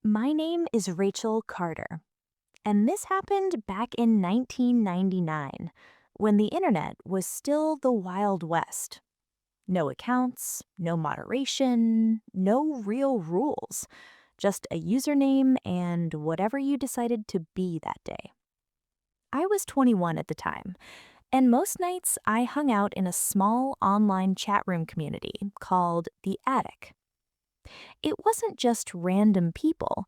My name is Rachel Carter, and this happened back in 1999 when the internet was still the Wild West. No accounts, no moderation, no real rules, just a username and whatever you decided to be that day. I was 21 at the time, and most nights I hung out in a small online chat room community called The Attic. It wasn't just random people,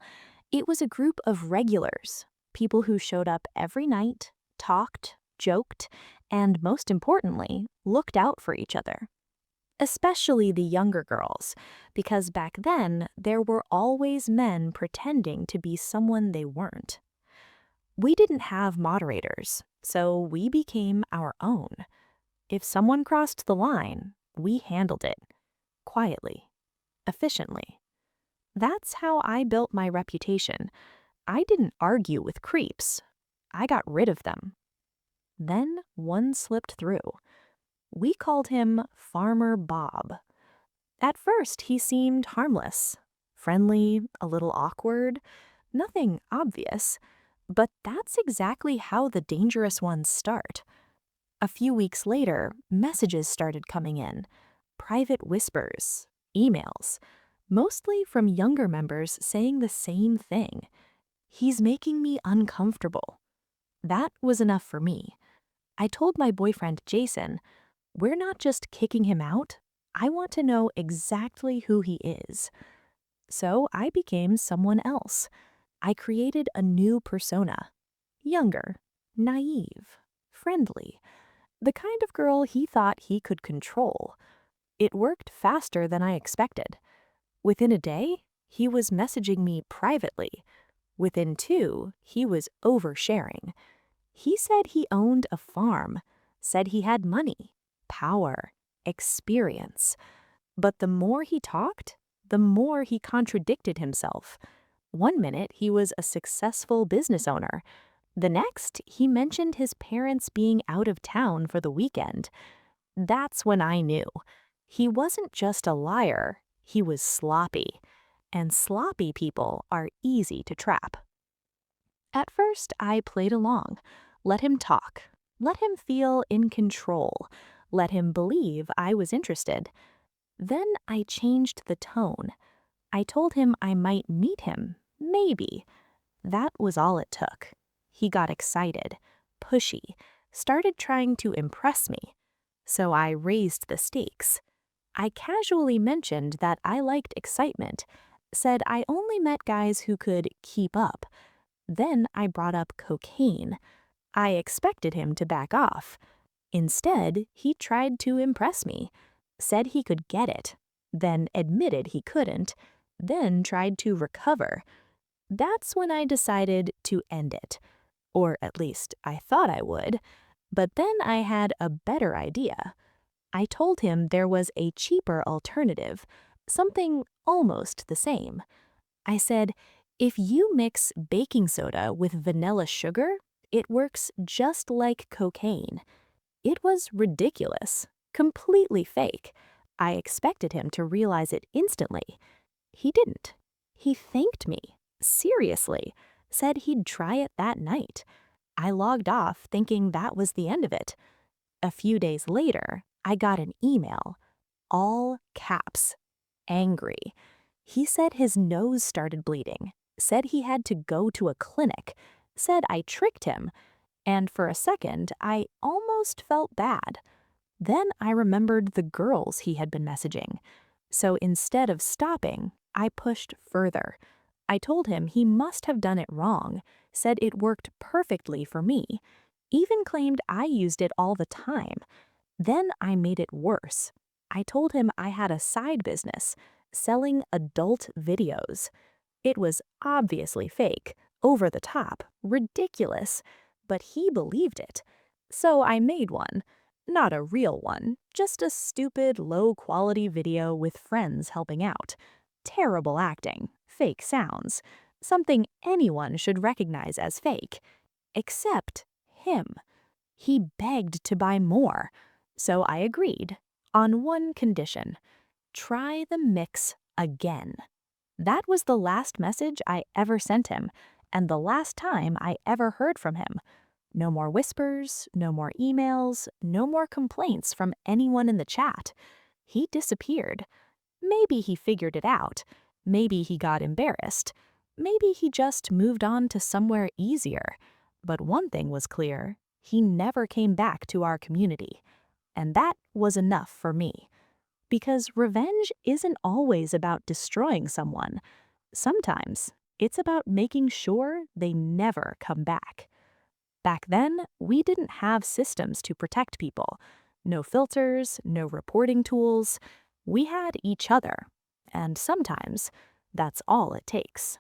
it was a group of regulars, people who showed up every night, talked, joked, and most importantly, looked out for each other. Especially the younger girls, because back then there were always men pretending to be someone they weren't. We didn't have moderators, so we became our own. If someone crossed the line, we handled it quietly, efficiently. That's how I built my reputation. I didn't argue with creeps. I got rid of them. Then one slipped through. We called him Farmer Bob. At first, he seemed harmless, friendly, a little awkward, nothing obvious. But that's exactly how the dangerous ones start. A few weeks later, messages started coming in, private whispers, emails, mostly from younger members saying the same thing. He's making me uncomfortable. That was enough for me. I told my boyfriend, Jason, we're not just kicking him out. I want to know exactly who he is. So I became someone else. I created a new persona. Younger, naive, friendly. The kind of girl he thought he could control. It worked faster than I expected. Within a day, he was messaging me privately. Within two, he was oversharing. He said he owned a farm, said he had money, power, experience. But the more he talked, the more he contradicted himself. One minute, he was a successful business owner. The next, he mentioned his parents being out of town for the weekend. That's when I knew. He wasn't just a liar, he was sloppy. And sloppy people are easy to trap. At first, I played along. Let him talk. Let him feel in control. Let him believe I was interested. Then I changed the tone. I told him I might meet him, maybe. That was all it took. He got excited, pushy, started trying to impress me. So I raised the stakes. I casually mentioned that I liked excitement, said I only met guys who could keep up. Then I brought up cocaine. I expected him to back off. Instead, he tried to impress me, said he could get it, then admitted he couldn't, then tried to recover. That's when I decided to end it. Or at least I thought I would. But then I had a better idea. I told him there was a cheaper alternative, something almost the same. I said, if you mix baking soda with vanilla sugar, it works just like cocaine. It was ridiculous, completely fake. I expected him to realize it instantly. He didn't. He thanked me, seriously, said he'd try it that night. I logged off thinking that was the end of it. A few days later, I got an email, all caps, angry. He said his nose started bleeding, said he had to go to a clinic, said I tricked him, and for a second, I almost felt bad. Then I remembered the girls he had been messaging. So instead of stopping, I pushed further. I told him he must have done it wrong, said it worked perfectly for me, even claimed I used it all the time. Then I made it worse. I told him I had a side business, selling adult videos. It was obviously fake, over the top, ridiculous, but he believed it. So I made one. Not a real one, just a stupid, low-quality video with friends helping out. Terrible acting, fake sounds, something anyone should recognize as fake. Except him. He begged to buy more. So I agreed, on one condition. Try the mix again. That was the last message I ever sent him, and the last time I ever heard from him. No more whispers, no more emails, no more complaints from anyone in the chat. He disappeared. Maybe he figured it out. Maybe he got embarrassed. Maybe he just moved on to somewhere easier. But one thing was clear: he never came back to our community. And that was enough for me. Because revenge isn't always about destroying someone. Sometimes it's about making sure they never come back. Back then, we didn't have systems to protect people. No filters, no reporting tools. We had each other. And sometimes, that's all it takes.